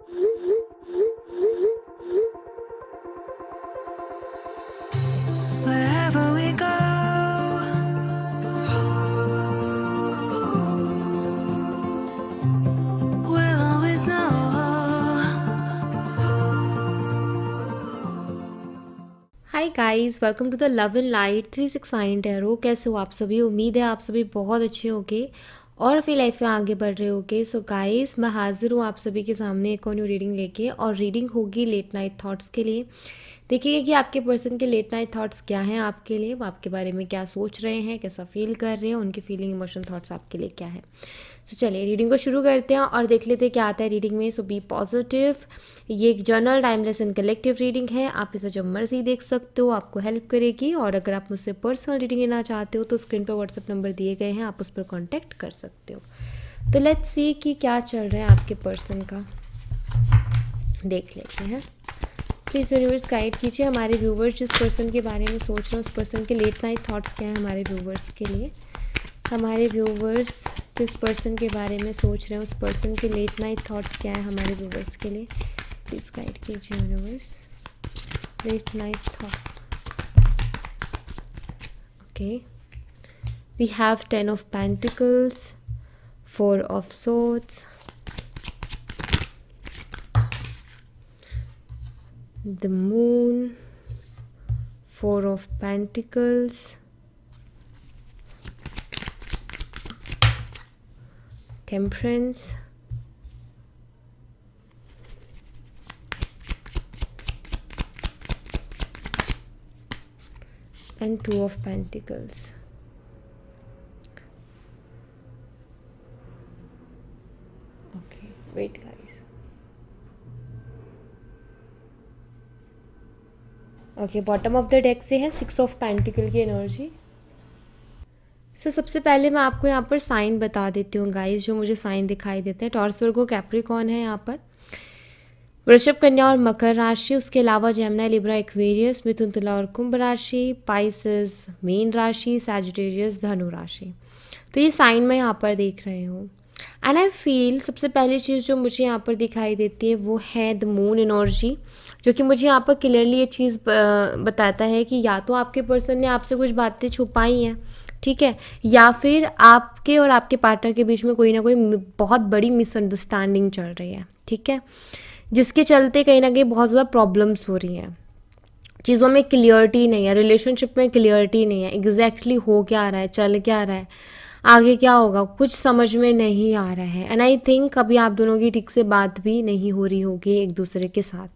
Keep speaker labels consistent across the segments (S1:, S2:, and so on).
S1: Wherever we go, we'll always know.
S2: Hi guys, welcome to the love and light 369 tarot. कैसे हो आप सभी? उम्मीद है आप सभी बहुत अच्छे होंगे और अपनी लाइफ में आगे बढ़ रहे होंगे। सो गाइस, मैं हाजिर हूँ आप सभी के सामने एक और न्यू रीडिंग लेके, और रीडिंग होगी लेट नाइट थॉट्स के लिए। देखिएगा कि आपके पर्सन के लेट नाइट थॉट्स क्या हैं आपके लिए, वो आपके बारे में क्या सोच रहे हैं, कैसा फील कर रहे हैं, उनके फीलिंग इमोशन थॉट्स आपके लिए क्या है। सो चलिए रीडिंग को शुरू करते हैं और देख लेते हैं क्या आता है रीडिंग में। सो बी पॉजिटिव। ये एक journal timeless and collective reading है। आप इसे जब मर्जी देख सकते हो, आपको हेल्प करेगी। और अगर आप मुझसे पर्सनल रीडिंग लेना चाहते हो तो स्क्रीन पर व्हाट्सएप नंबर दिए गए हैं, आप उस पर कॉन्टैक्ट कर सकते हो। तो लेट्स सी कि क्या चल रहा है आपके पर्सन का, देख लेते हैं। प्लीज़ यूनिवर्स गाइड कीजिए हमारे व्यूवर्स जिस पर्सन के बारे में सोच रहे हैं उस पर्सन के लेट नाइट थॉट्स क्या हैं हमारे व्यूवर्स के लिए। हमारे व्यूवर्स जिस पर्सन के बारे में सोच रहे हैं उस पर्सन के लेट नाइट थॉट्स क्या है हमारे व्यूवर्स के लिए। प्लीज़ गाइड कीजिए universe late night thoughts. Okay, we have 10 of pentacles, 4 of swords, the moon, 4 of pentacles, temperance, and 2 of pentacles. Okay, wait guys. Okay, bottom of the deck से है 6 of pentacle की energy. सो सबसे पहले मैं आपको यहाँ पर साइन बता देती हूँ गाइस, जो मुझे साइन दिखाई देते हैं। टॉरस, वर्गो, कैप्रिकॉर्न है यहाँ पर, वृषभ, कन्या और मकर राशि। उसके अलावा जेमिनी, लिब्रा, एक्वेरियस, मिथुन, तुला और कुंभ राशि, पाइसेस, मीन राशि, सैजिटेरियस, धनु राशि। तो ये साइन मैं यहाँ पर देख रही हूँ। एंड आई फील सबसे पहली चीज़ जो मुझे यहाँ पर दिखाई देती है वो है द मून एनर्जी, जो कि मुझे यहाँ पर क्लियरली ये चीज़ बताता है कि या तो आपके पर्सन ने आपसे कुछ बातें छुपाई हैं, ठीक है, या फिर आपके और आपके पार्टनर के बीच में कोई ना कोई बहुत बड़ी मिसअंडरस्टैंडिंग चल रही है, ठीक है, जिसके चलते कहीं ना कहीं बहुत ज़्यादा प्रॉब्लम्स हो रही हैं। चीज़ों में क्लियरिटी नहीं है, रिलेशनशिप में क्लियरिटी नहीं है, एग्जैक्टली हो क्या रहा है, चल क्या रहा है, आगे क्या होगा, कुछ समझ में नहीं आ रहा है। एंड आई थिंक अभी आप दोनों की ठीक से बात भी नहीं हो रही होगी एक दूसरे के साथ।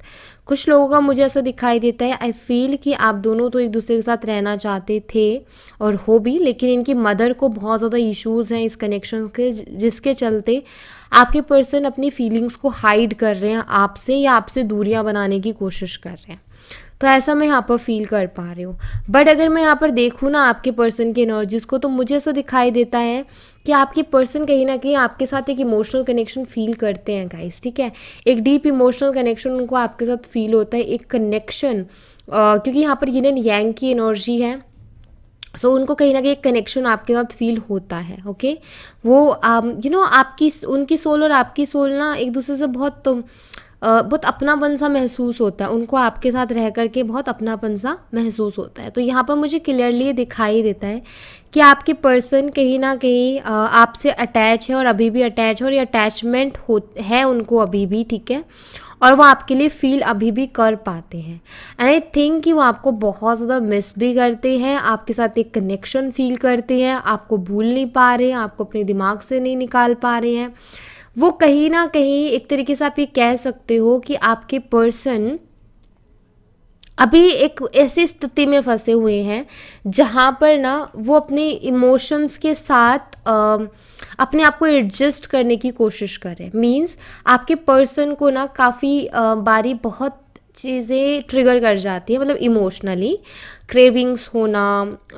S2: कुछ लोगों का मुझे ऐसा दिखाई देता है, आई फील कि आप दोनों तो एक दूसरे के साथ रहना चाहते थे और हो भी, लेकिन इनकी मदर को बहुत ज़्यादा इश्यूज़ हैं इस कनेक्शन के, जिसके चलते आपके पर्सन अपनी फीलिंग्स को हाइड कर रहे हैं आपसे, या आपसे दूरियां बनाने की कोशिश कर रहे हैं। तो ऐसा मैं यहाँ पर फील कर पा रही हूँ। बट अगर मैं यहाँ पर देखूँ ना आपके पर्सन की एनर्जीज़ को, तो मुझे ऐसा दिखाई देता है कि आपके पर्सन कहीं ना कहीं आपके साथ एक इमोशनल कनेक्शन फील करते हैं गाइस, ठीक है। एक डीप इमोशनल कनेक्शन उनको आपके साथ फील होता है, एक कनेक्शन, क्योंकि यहाँ पर यिन एंड यांग की एनर्जी है। सो उनको कहीं ना कहीं एक कनेक्शन आपके साथ फील होता है। ओके, वो आपकी उनकी सोल और आपकी सोल ना एक दूसरे से बहुत अपनापन सा महसूस होता है उनको, आपके साथ रह करके बहुत अपनापन सा महसूस होता है। तो यहाँ पर मुझे क्लियरली दिखाई देता है कि आपके पर्सन कहीं ना कहीं आपसे अटैच है और अभी भी अटैच है, और ये अटैचमेंट है उनको अभी भी, ठीक है, और वो आपके लिए फील अभी भी कर पाते हैं। एंड आई थिंक कि वो आपको बहुत ज़्यादा मिस भी करते हैं, आपके साथ एक कनेक्शन फील करते हैं, आपको भूल नहीं पा रहे हैं, आपको अपने दिमाग से नहीं निकाल पा रहे हैं। वो कहीं ना कहीं एक तरीके से आप ये कह सकते हो कि आपके पर्सन अभी एक ऐसी स्थिति में फंसे हुए हैं जहाँ पर ना वो अपने इमोशंस के साथ अपने आप को एडजस्ट करने की कोशिश कर रहे हैं। मीन्स आपके पर्सन को ना काफ़ी बारी बहुत चीज़ें ट्रिगर कर जाती है, मतलब इमोशनली क्रेविंग्स होना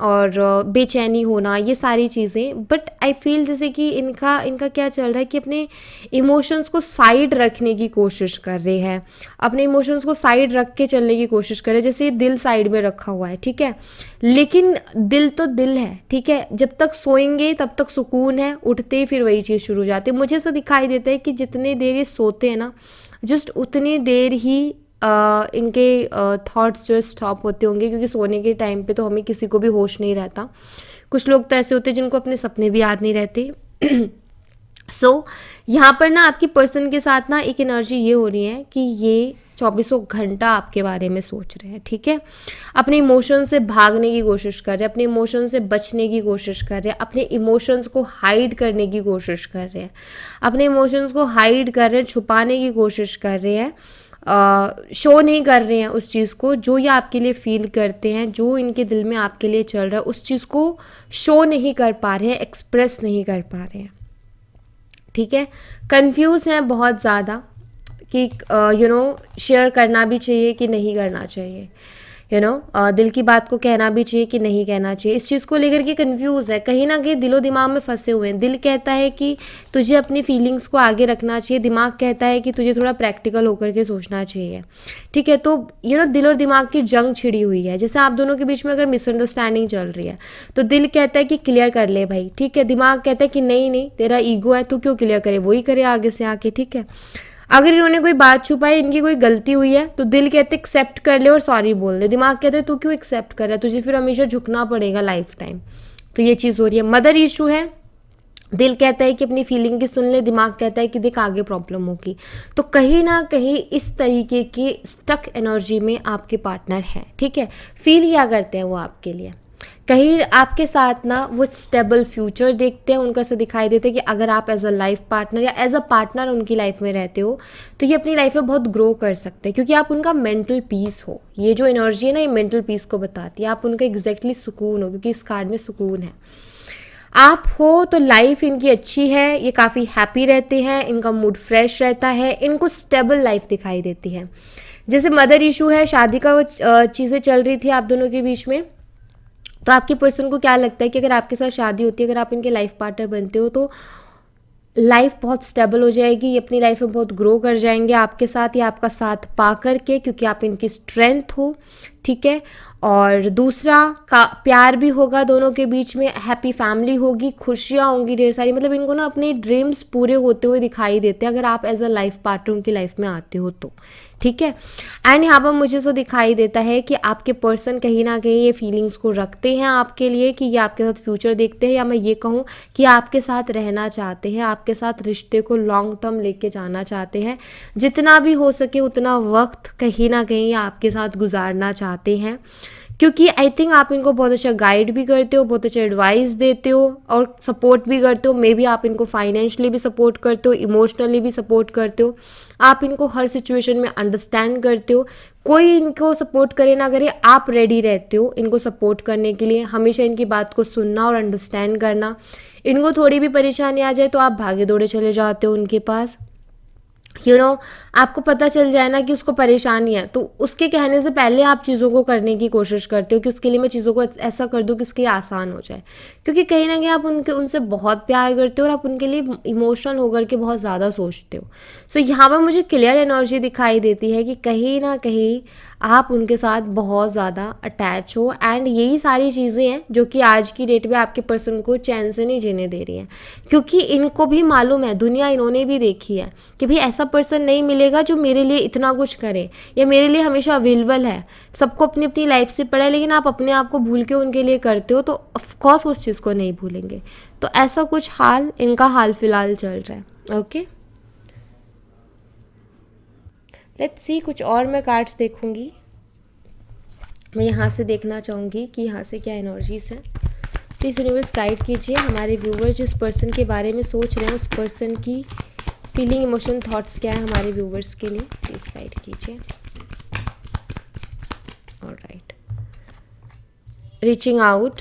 S2: और बेचैनी होना, ये सारी चीज़ें। बट आई फील जैसे कि इनका इनका क्या चल रहा है कि अपने इमोशंस को साइड रखने की कोशिश कर रहे हैं, अपने इमोशंस को साइड रख के चलने की कोशिश कर रहे हैं। जैसे ये दिल साइड में रखा हुआ है, ठीक है, लेकिन दिल तो दिल है, ठीक है। जब तक सोएंगे तब तक सुकून है, उठते ही फिर वही चीज़ शुरू हो जाती है। मुझे ऐसा दिखाई देता है कि जितनी देर ये सोते हैं ना, जस्ट उतनी देर ही इनके थॉट्स जो स्टॉप होते होंगे, क्योंकि सोने के टाइम पे तो हमें किसी को भी होश नहीं रहता। कुछ लोग तो ऐसे होते हैं जिनको अपने सपने भी याद नहीं रहते। सो यहाँ पर ना आपकी पर्सन के साथ ना एक एनर्जी ये हो रही है कि ये चौबीसों घंटा आपके बारे में सोच रहे हैं, ठीक है। अपने इमोशन से भागने की कोशिश कर रहे हैं, अपने इमोशन से बचने की कोशिश कर रहे हैं, अपने इमोशंस को हाइड करने की कोशिश कर रहे हैं, अपने इमोशंस को हाइड कर रहे हैं, छुपाने की कोशिश कर रहे हैं, शो नहीं कर रहे हैं उस चीज़ को जो ये आपके लिए फील करते हैं, जो इनके दिल में आपके लिए चल रहा है, उस चीज़ को शो नहीं कर पा रहे हैं, एक्सप्रेस नहीं कर पा रहे हैं, ठीक है। कंफ्यूज हैं बहुत ज़्यादा कि शेयर करना भी चाहिए कि नहीं करना चाहिए, दिल की बात को कहना भी चाहिए कि नहीं कहना चाहिए। इस चीज़ को लेकर के कंफ्यूज है, कहीं ना कहीं दिलो दिमाग में फंसे हुए हैं। दिल कहता है कि तुझे अपनी फीलिंग्स को आगे रखना चाहिए, दिमाग कहता है कि तुझे थोड़ा प्रैक्टिकल होकर के सोचना चाहिए, ठीक है। तो दिल और दिमाग की जंग छिड़ी हुई है। जैसे आप दोनों के बीच में अगर मिसअंडरस्टैंडिंग चल रही है तो दिल कहता है कि क्लियर कर ले भाई, ठीक है। दिमाग कहता है कि नहीं नहीं, तेरा ईगो है, तू क्यों क्लियर करे, वही करे आगे से आके, ठीक है। अगर इन्होंने कोई बात छुपाई, इनकी कोई गलती हुई है, तो दिल कहते एक्सेप्ट कर ले और सॉरी बोल दे। दिमाग कहते तू क्यों एक्सेप्ट कर रहा है, तुझे फिर हमेशा झुकना पड़ेगा लाइफ टाइम। तो ये चीज़ हो रही है। मदर इशू है, दिल कहता है कि अपनी फीलिंग की सुन ले, दिमाग कहता है कि देख आगे प्रॉब्लम होगी। तो कहीं ना कहीं इस तरीके की स्टक एनर्जी में आपके पार्टनर हैं, ठीक है। फील क्या करते हैं वो आपके लिए, कहीं आपके साथ ना वो स्टेबल फ्यूचर देखते हैं। उनको ऐसा दिखाई देता है कि अगर आप एज अ लाइफ पार्टनर या एज अ पार्टनर उनकी लाइफ में रहते हो तो ये अपनी लाइफ में बहुत ग्रो कर सकते हैं, क्योंकि आप उनका मेंटल पीस हो। ये जो एनर्जी है ना, ये मेंटल पीस को बताती है। आप उनका एग्जैक्टली सुकून हो, क्योंकि इस कार्ड में सुकून है। आप हो तो लाइफ इनकी अच्छी है, ये काफ़ी हैप्पी रहते हैं, इनका मूड फ्रेश रहता है, इनको स्टेबल लाइफ दिखाई देती है। जैसे मदर इशू है, शादी का चीज़ें चल रही थी आप दोनों के बीच में, तो आपके पर्सन को क्या लगता है कि अगर आपके साथ शादी होती है, अगर आप इनके लाइफ पार्टनर बनते हो तो लाइफ बहुत स्टेबल हो जाएगी, ये अपनी लाइफ में बहुत ग्रो कर जाएंगे आपके साथ, या आपका साथ पा करके, क्योंकि आप इनकी स्ट्रेंथ हो, ठीक है। और दूसरा का प्यार भी होगा दोनों के बीच में, हैप्पी फैमिली होगी, खुशियाँ होंगी ढेर सारी। मतलब इनको ना अपने ड्रीम्स पूरे होते हुए दिखाई देते हैं अगर आप एज अ लाइफ पार्टनर उनकी लाइफ में आते हो तो, ठीक है। एंड यहाँ पर मुझे तो दिखाई देता है कि आपके पर्सन कहीं ना कहीं ये फीलिंग्स को रखते हैं आपके लिए, कि ये आपके साथ फ्यूचर देखते हैं, या मैं ये कहूँ कि आपके साथ रहना चाहते हैं, आपके साथ रिश्ते को लॉन्ग टर्म लेके जाना चाहते हैं। जितना भी हो सके उतना वक्त कहीं ना कहीं आपके साथ गुजारना चाहते हैं, क्योंकि आई थिंक आप इनको बहुत अच्छा गाइड भी करते हो, बहुत अच्छा एडवाइस देते हो और सपोर्ट भी करते हो। मे बी आप इनको फाइनेंशियली भी सपोर्ट करते हो, इमोशनली भी सपोर्ट करते हो। आप इनको हर सिचुएशन में अंडरस्टैंड करते हो। कोई इनको सपोर्ट करे ना करे, आप रेडी रहते हो इनको सपोर्ट करने के लिए, हमेशा इनकी बात को सुनना और अंडरस्टैंड करना। इनको थोड़ी भी परेशानी आ जाए तो आप भागे दौड़े चले जाते हो उनके पास। आपको पता चल जाए ना कि उसको परेशानी है, तो उसके कहने से पहले आप चीज़ों को करने की कोशिश करते हो कि उसके लिए मैं चीज़ों को ऐसा कर दूँ कि उसके लिए आसान हो जाए, क्योंकि कहीं ना कहीं आप उनसे बहुत प्यार करते हो और आप उनके लिए इमोशनल होकर के बहुत ज़्यादा सोचते हो। सो यहाँ पर मुझे क्लियर एनर्जी दिखाई देती है कि कहीं ना कहीं आप उनके साथ बहुत ज़्यादा अटैच हो, एंड यही सारी चीज़ें हैं जो कि आज की डेट में आपके पर्सन को चैन से नहीं जीने दे रही हैं, क्योंकि इनको भी मालूम है, दुनिया इन्होंने भी देखी है कि भाई ऐसा पर्सन नहीं मिलेगा जो मेरे लिए इतना कुछ करे या मेरे लिए हमेशा अवेलेबल है। सबको अपनी अपनी लाइफ से पड़ा है, लेकिन आप अपने आप को भूल के उनके लिए करते हो, तो ऑफकोर्स उस चीज़ को नहीं भूलेंगे। तो ऐसा कुछ हाल इनका हाल फिलहाल चल रहा है। ओके, लेट्स सी, कुछ और मैं कार्ड्स देखूंगी। मैं यहाँ से देखना चाहूँगी कि यहाँ से क्या एनर्जीज हैं। प्लीज़ यूनिवर्स गाइड कीजिए हमारे व्यूवर जिस पर्सन के बारे में सोच रहे हैं, उस पर्सन की फीलिंग, इमोशन, थॉट्स क्या है हमारे व्यूवर्स के लिए, प्लीज़ गाइड कीजिए। Alright, reaching out,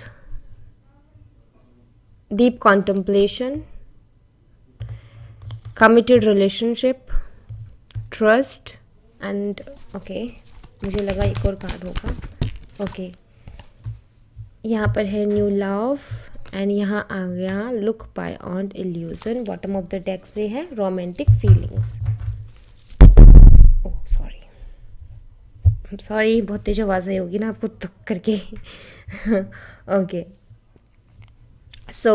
S2: deep contemplation, committed relationship, trust, and okay, मुझे लगा एक और कार्ड होगा। ओके, यहाँ पर है न्यू लव एंड यहाँ आ गया look beyond illusion. Bottom of the deck से है रोमांटिक फीलिंग्स। ओह सॉरी, बहुत तेज आवाज़ आई होगी ना आपको तुक करके। ओके, सो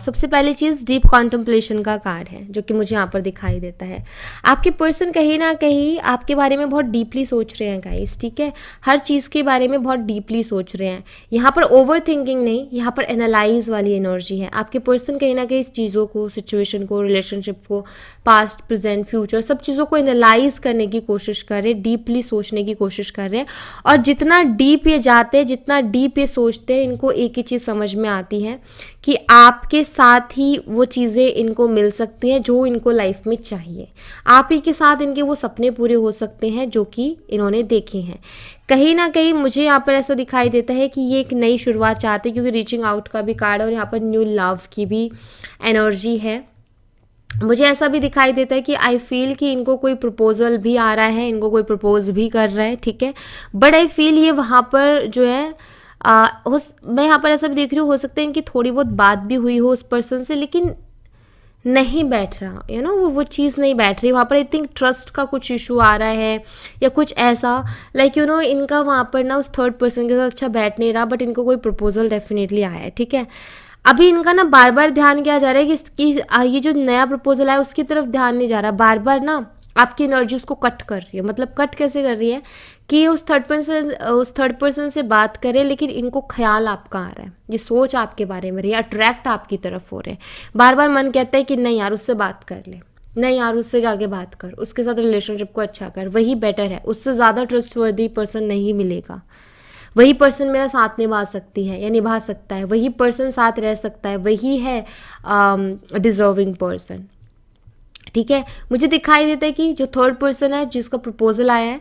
S2: सबसे पहली चीज़ डीप कॉन्टम्पलेशन का कार्ड है जो कि मुझे यहाँ पर दिखाई देता है। आपके पर्सन कहीं ना कहीं आपके बारे में बहुत डीपली सोच रहे हैं गाइस, ठीक है। हर चीज़ के बारे में बहुत डीपली सोच रहे हैं। यहाँ पर ओवर थिंकिंग नहीं, यहाँ पर एनालाइज वाली एनर्जी है। आपके पर्सन कहीं ना कहीं चीज़ों को, सिचुएशन को, रिलेशनशिप को, पास्ट प्रेजेंट फ्यूचर सब चीज़ों को एनालाइज करने की कोशिश कर रहे हैं, डीपली सोचने की कोशिश कर रहे हैं। और जितना डीप ये जाते हैं, जितना डीप ये सोचते हैं, इनको एक ही चीज़ समझ में आती है कि आपके साथ ही वो चीज़ें इनको मिल सकती हैं जो इनको लाइफ में चाहिए। आप ही के साथ इनके वो सपने पूरे हो सकते हैं जो कि इन्होंने देखे हैं। कहीं ना कहीं मुझे यहाँ पर ऐसा दिखाई देता है कि ये एक नई शुरुआत चाहते हैं, क्योंकि रीचिंग आउट का भी कार्ड और यहाँ पर न्यू लव की भी एनर्जी है। मुझे ऐसा भी दिखाई देता है कि आई फील कि इनको कोई प्रपोजल भी आ रहा है, इनको कोई प्रपोज भी कर रहा है, ठीक है। बट आई फील ये वहाँ पर जो है मैं यहाँ पर ऐसा भी देख रही हूँ, हो सकता है इनकी थोड़ी बहुत बात भी हुई हो उस पर्सन से, लेकिन नहीं बैठ रहा, वो चीज़ नहीं बैठ रही वहाँ पर। आई थिंक ट्रस्ट का कुछ इशू आ रहा है या कुछ ऐसा, लाइक इनका वहाँ पर ना उस थर्ड पर्सन के साथ अच्छा बैठ नहीं रहा, बट इनको कोई प्रपोजल डेफिनेटली आया है, ठीक है। अभी इनका ना बार बार ध्यान किया जा रहा है कि ये जो नया प्रपोजल आया उसकी तरफ ध्यान नहीं जा रहा, बार बार ना आपकी एनर्जी उसको कट कर रही है। मतलब कट कैसे कर रही है कि उस थर्ड पर्सन से बात करे, लेकिन इनको ख्याल आपका आ रहा है, ये सोच आपके बारे में रही है, अट्रैक्ट आपकी तरफ हो रहे हैं। बार बार मन कहता है कि नहीं यार उससे बात कर ले, नहीं यार उससे जाके बात कर, उसके साथ रिलेशनशिप को अच्छा कर, वही बेटर है, उससे ज़्यादा ट्रस्टवर्दी पर्सन नहीं मिलेगा, वही पर्सन मेरा साथ निभा सकती है या निभा सकता है, वही पर्सन साथ रह सकता है, वही है डिजर्विंग पर्सन, ठीक है। मुझे दिखाई देता है कि जो थर्ड पर्सन है जिसका प्रपोजल आया है,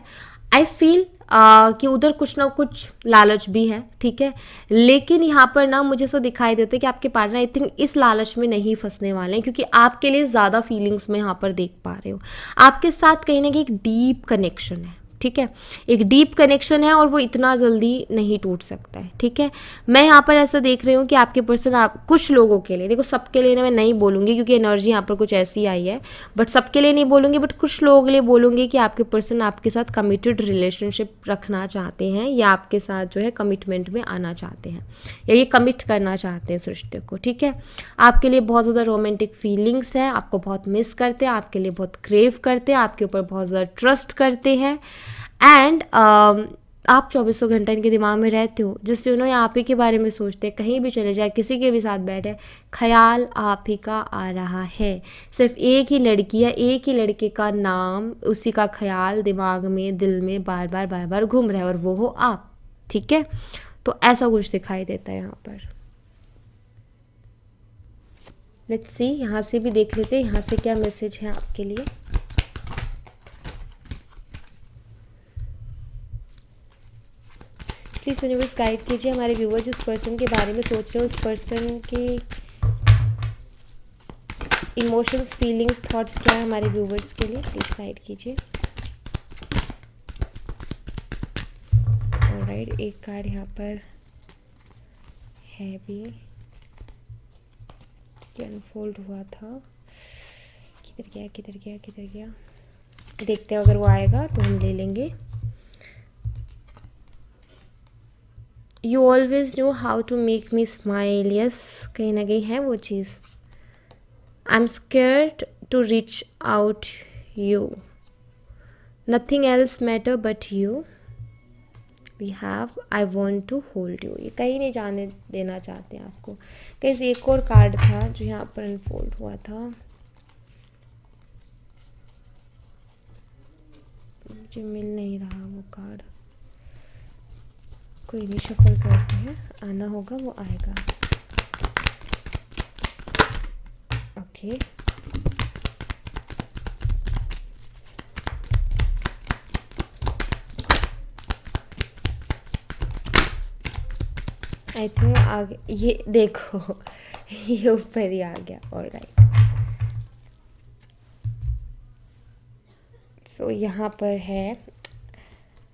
S2: आई फील कि उधर कुछ ना कुछ लालच भी है, ठीक है। लेकिन यहाँ पर ना मुझे ऐसा दिखाई देता है कि आपके पार्टनर आई थिंक इस लालच में नहीं फंसने वाले हैं, क्योंकि आपके लिए ज़्यादा फीलिंग्स में यहाँ पर देख पा रहे हो। आपके साथ कहीं ना कहीं एक डीप कनेक्शन है, ठीक है, एक डीप कनेक्शन है और वो इतना जल्दी नहीं टूट सकता है, ठीक है। मैं यहाँ पर ऐसा देख रही हूँ कि आपके पर्सन आप कुछ लोगों के लिए, देखो सबके लिए ना मैं नहीं बोलूँगी क्योंकि एनर्जी यहाँ पर कुछ ऐसी आई है, बट सबके लिए नहीं बोलूँगी, बट कुछ लोगों के लिए बोलूँगी कि आपके पर्सन आपके साथ कमिटेड रिलेशनशिप रखना चाहते हैं या आपके साथ जो है कमिटमेंट में आना चाहते हैं या ये कमिट करना चाहते हैं इस रिश्ते को, ठीक है। आपके लिए बहुत ज़्यादा रोमांटिक फीलिंग्स है, आपको बहुत मिस करते हैं, आपके लिए बहुत क्रेव करते हैं, आपके ऊपर बहुत ज़्यादा ट्रस्ट करते हैं एंड आप 2400 घंटा इनके दिमाग में रहते हो। जस्ट आप ही के बारे में सोचते हैं, कहीं भी चले जाए, किसी के भी साथ बैठे, ख्याल आप ही का आ रहा है। सिर्फ एक ही लड़की या एक ही लड़के का नाम, उसी का ख्याल दिमाग में, दिल में बार बार घूम रहा है और वो हो आप, ठीक है। तो ऐसा कुछ दिखाई देता है यहाँ पर। लेट्स सी, यहाँ से भी देख लेते हैं यहाँ से क्या मैसेज है आपके लिए। प्लीज़ यूनिवर्स गाइड कीजिए हमारे व्यूवर जिस पर्सन के बारे में सोच रहे हैं, उस पर्सन के इमोशंस, फीलिंग्स, थॉट्स क्या है हमारे व्यूवर्स के लिए, प्लीज़ गाइड कीजिए। ऑलराइट, एक कार्ड यहाँ पर है भी कि अनफोल्ड हुआ था, किधर गया, देखते हैं अगर वो आएगा तो हम ले लेंगे। You always know how to make me smile, yes, कहीं ना कहीं है वो चीज़। I am scared to reach out you, nothing else matter but you, we have, I want to hold you. ये कहीं नहीं जाने देना चाहते हैं आपको। कहीं से एक और कार्ड था जो यहाँ पर अनफोल्ड हुआ था, मुझे मिल नहीं रहा वो कार्ड, कोई नहीं, शफल करते हैं, आना होगा वो आएगा। ओके, आई थिंक आगे, ये देखो ये ऊपर ही आ गया। ऑलराइट, सो यहाँ पर है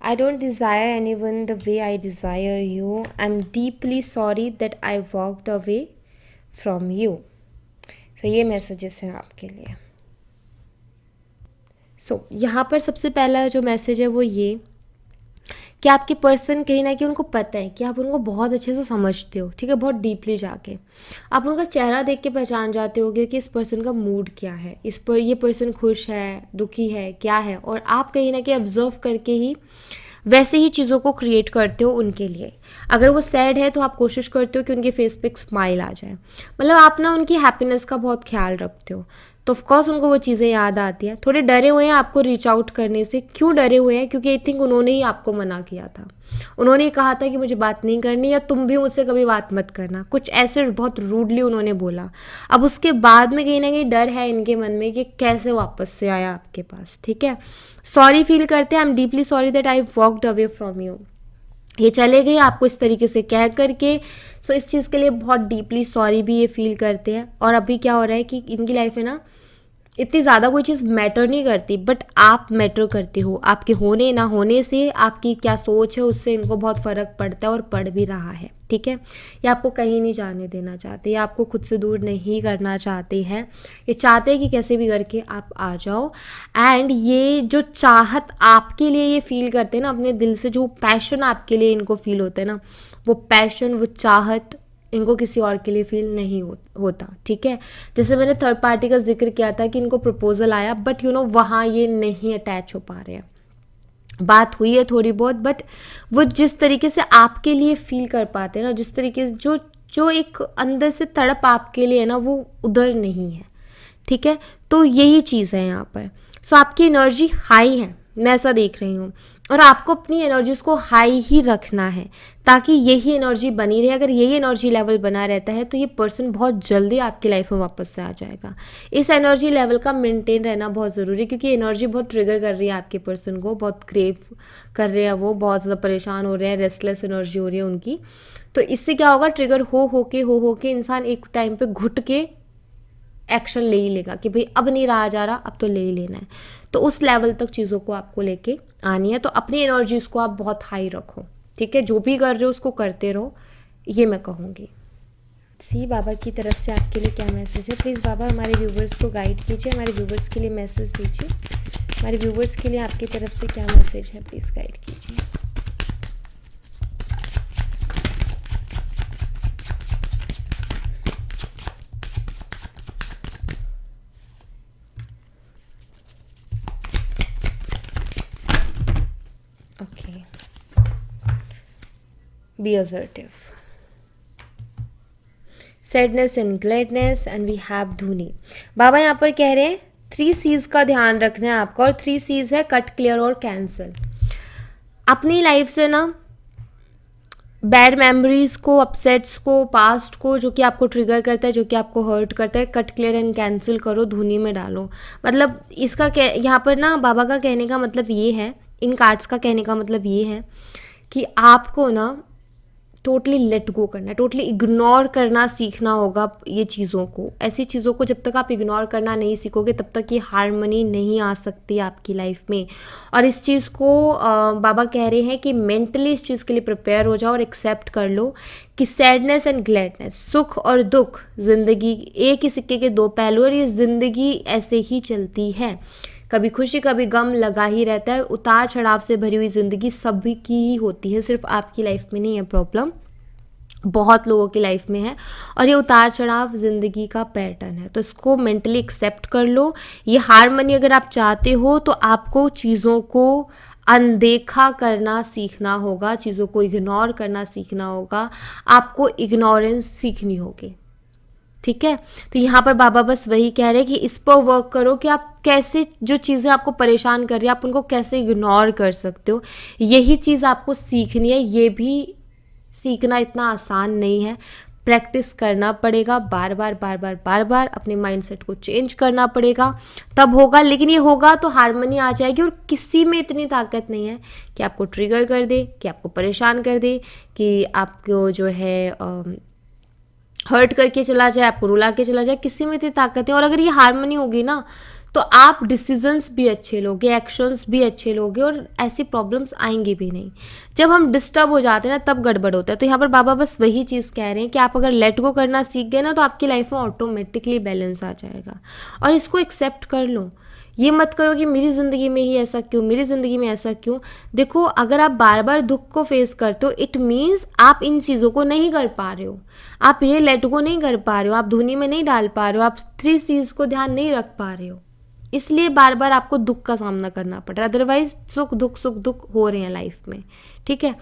S2: I don't desire anyone the way I desire you. I'm deeply sorry that I walked away from you. So ये मैसेजेस हैं आपके लिए. यहाँ पर सबसे पहला जो मैसेज है वो ये कि आपके पर्सन कहीं ना कहीं उनको पता है कि आप उनको बहुत अच्छे से समझते हो, ठीक है, बहुत डीपली जाके आप उनका चेहरा देख के पहचान जाते होगे कि इस पर्सन का मूड क्या है, ये पर्सन खुश है, दुखी है, क्या है, और आप कहीं ना कहीं ऑब्जर्व करके ही वैसे ही चीज़ों को क्रिएट करते हो उनके लिए. अगर वो सैड है तो आप कोशिश करते हो कि उनके फेस पे एक स्माइल आ जाए. मतलब आप ना उनकी हैप्पीनेस का बहुत ख्याल रखते हो. तो ऑफकोर्स उनको वो चीज़ें याद आती हैं. थोड़े डरे हुए हैं आपको रीच आउट करने से. क्यों डरे हुए हैं? क्योंकि आई थिंक उन्होंने ही आपको मना किया था. उन्होंने ही कहा था कि मुझे बात नहीं करनी, या तुम भी मुझसे कभी बात मत करना. कुछ ऐसे बहुत रूडली उन्होंने बोला. अब उसके बाद में कहीं ना कहीं डर है इनके मन में कि कैसे वापस से आया आपके पास. ठीक है, सॉरी फील करते हैं. I am deeply sorry that I walked away from you. ये चले गए आपको इस तरीके से कह करके. सो इस चीज़ के लिए बहुत डीपली सॉरी भी ये फील करते हैं. और अभी क्या हो रहा है कि इनकी लाइफ है ना, इतनी ज़्यादा कोई चीज़ मैटर नहीं करती, बट आप मैटर करते हो. आपके होने ना होने से आपकी क्या सोच है उससे इनको बहुत फ़र्क पड़ता है, और पड़ भी रहा है. ठीक है, ये आपको कहीं नहीं जाने देना चाहते, ये आपको खुद से दूर नहीं करना चाहते हैं. ये चाहते हैं कि कैसे भी करके आप आ जाओ. एंड ये जो चाहत आपके लिए ये फील करते हैं ना अपने दिल से, जो पैशन आपके लिए इनको फील होता है ना, वो पैशन, वो चाहत इनको किसी और के लिए फील नहीं होता. ठीक है, जैसे मैंने थर्ड पार्टी का जिक्र किया था कि इनको प्रपोजल आया, बट वहाँ ये नहीं अटैच हो पा रहे हैं. बात हुई है थोड़ी बहुत, बट वो जिस तरीके से आपके लिए फील कर पाते हैं ना, जिस तरीके से जो एक अंदर से तड़प आपके लिए है ना, वो उधर नहीं है. ठीक है, तो यही चीज़ है यहाँ पर. सो आपकी एनर्जी हाई है, मैं ऐसा देख रही हूँ, और आपको अपनी एनर्जीज को हाई ही रखना है ताकि यही एनर्जी बनी रहे. अगर यही एनर्जी लेवल बना रहता है तो ये पर्सन बहुत जल्दी आपकी लाइफ में वापस से आ जाएगा. इस एनर्जी लेवल का मेंटेन रहना बहुत ज़रूरी है, क्योंकि एनर्जी बहुत ट्रिगर कर रही है आपके पर्सन को, बहुत क्रेव कर रहे हैं, वो बहुत ज़्यादा परेशान हो रहे हैं, रेस्टलेस एनर्जी हो रही है उनकी. तो इससे क्या होगा, ट्रिगर हो के इंसान एक टाइम पर घुट के एक्शन ले ही लेगा कि भाई अब नहीं रहा जा रहा, अब तो ले ही लेना है. तो उस लेवल तक चीज़ों को आपको लेके आनी है. तो अपनी एनर्जीज को आप बहुत हाई रखो. ठीक है, जो भी कर रहे हो उसको करते रहो, ये मैं कहूँगी. सी बाबा की तरफ से आपके लिए क्या मैसेज है? प्लीज़ बाबा हमारे व्यूवर्स को गाइड कीजिए, हमारे व्यूवर्स के लिए मैसेज दीजिए. हमारे व्यूवर्स के लिए आपकी तरफ से क्या मैसेज है, प्लीज़ गाइड कीजिए. Okay. Be assertive. Sadness and gladness, and we have धुनी. बाबा यहाँ पर कह रहे हैं 3 C's का ध्यान रखना है आपका, और 3 C's है कट, क्लियर और कैंसिल. अपनी लाइफ से ना बैड मेमोरीज को, अपसेट्स को, पास्ट को, जो कि आपको ट्रिगर करता है, जो कि आपको हर्ट करता है, कट, क्लियर एंड कैंसिल करो, धुनी में डालो. मतलब इसका यहाँ पर ना बाबा का कहने का मतलब ये है, इन कार्ड्स का कहने का मतलब ये है कि आपको ना टोटली लेट गो करना है, टोटली इग्नोर करना सीखना होगा ये चीज़ों को. ऐसी चीज़ों को जब तक आप इग्नोर करना नहीं सीखोगे तब तक ये हार्मनी नहीं आ सकती आपकी लाइफ में. और इस चीज़ को बाबा कह रहे हैं कि मेंटली इस चीज़ के लिए प्रिपेयर हो जाओ और एक्सेप्ट कर लो कि सैडनेस एंड ग्लैडनेस, सुख और दुख, ज़िंदगी एक ही सिक्के के 2 पहलू, और ये ज़िंदगी ऐसे ही चलती है. कभी खुशी कभी गम लगा ही रहता है. उतार चढ़ाव से भरी हुई ज़िंदगी सभी की ही होती है, सिर्फ आपकी लाइफ में नहीं है प्रॉब्लम, बहुत लोगों की लाइफ में है. और ये उतार चढ़ाव ज़िंदगी का पैटर्न है, तो इसको मेंटली एक्सेप्ट कर लो. ये हार्मनी अगर आप चाहते हो तो आपको चीज़ों को अनदेखा करना सीखना होगा, चीज़ों को इग्नोर करना सीखना होगा, आपको इग्नोरेंस सीखनी होगी. ठीक है, तो यहाँ पर बाबा बस वही कह रहे हैं कि इस पर वर्क करो कि आप कैसे जो चीज़ें आपको परेशान कर रही है आप उनको कैसे इग्नोर कर सकते हो. यही चीज़ आपको सीखनी है. ये भी सीखना इतना आसान नहीं है, प्रैक्टिस करना पड़ेगा, बार बार अपने माइंडसेट को चेंज करना पड़ेगा, तब होगा. लेकिन ये होगा तो हार्मनी आ जाएगी. और किसी में इतनी ताकत नहीं है कि आपको ट्रिगर कर दे, कि आपको परेशान कर दे, कि आपको जो है हर्ट करके चला जाए, आपको रुला के चला जाए. किसी में इतनी ताकत है. और अगर ये हार्मनी होगी ना तो आप डिसीजंस भी अच्छे लोगे, एक्शंस भी अच्छे लोगे और ऐसी प्रॉब्लम्स आएंगी भी नहीं। जब हम डिस्टर्ब हो जाते हैं ना तब गड़बड़ होता है। तो यहाँ पर बाबा बस वही चीज़ कह रहे हैं कि आप अगर लेट गो करना सीख गए ना तो आपकी लाइफ में ऑटोमेटिकली बैलेंस आ जाएगा। और इसको एक्सेप्ट कर लो, ये मत करो कि मेरी ज़िंदगी में ही ऐसा क्यों, मेरी ज़िंदगी में ऐसा क्यों। देखो, अगर आप बार बार दुख को फेस करते हो, इट मीन्स आप इन चीज़ों को नहीं कर पा रहे हो, आप ये लेट गो नहीं कर पा रहे हो, आप धुनी में नहीं डाल पा रहे हो, आप 3 C's को ध्यान नहीं रख पा रहे हो, इसलिए बार बार आपको दुख का सामना करना पड़ रहा है। अदरवाइज सुख दुख हो रहे हैं लाइफ में, ठीक है।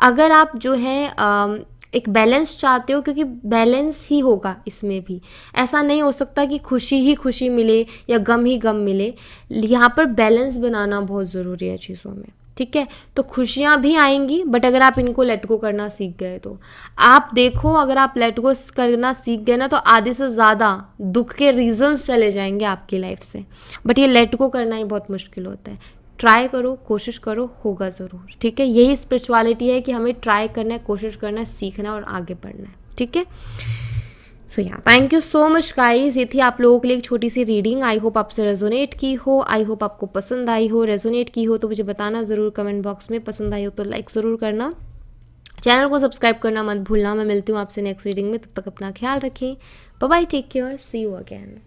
S2: अगर आप जो है एक बैलेंस चाहते हो, क्योंकि बैलेंस ही होगा इसमें भी, ऐसा नहीं हो सकता कि खुशी ही खुशी मिले या गम ही गम मिले। यहाँ पर बैलेंस बनाना बहुत ज़रूरी है चीज़ों में, ठीक है। तो खुशियाँ भी आएंगी, बट अगर आप इनको लेट गो करना सीख गए तो आप देखो, अगर आप लेट गो करना सीख गए ना तो आधे से ज़्यादा दुख के रीजंस चले जाएंगे आपकी लाइफ से। बट ये लेट गो करना ही बहुत मुश्किल होता है। ट्राई करो, कोशिश करो, होगा ज़रूर, ठीक है। यही स्पिरिचुअलिटी है कि हमें ट्राई करना है, कोशिश करना है, सीखना है और आगे बढ़ना है, ठीक है। सो या thank you so much guys. ये थी आप लोगों के लिए एक छोटी सी रीडिंग। आई होप आपसे रेजोनेट की हो, आई होप आपको पसंद आई हो। रेजोनेट की हो तो मुझे बताना ज़रूर कमेंट बॉक्स में, पसंद आई हो तो लाइक ज़रूर करना, चैनल को सब्सक्राइब करना मत भूलना। मैं मिलती हूँ आपसे नेक्स्ट रीडिंग में, तब तक अपना ख्याल रखें। Bye bye, take care, see you again.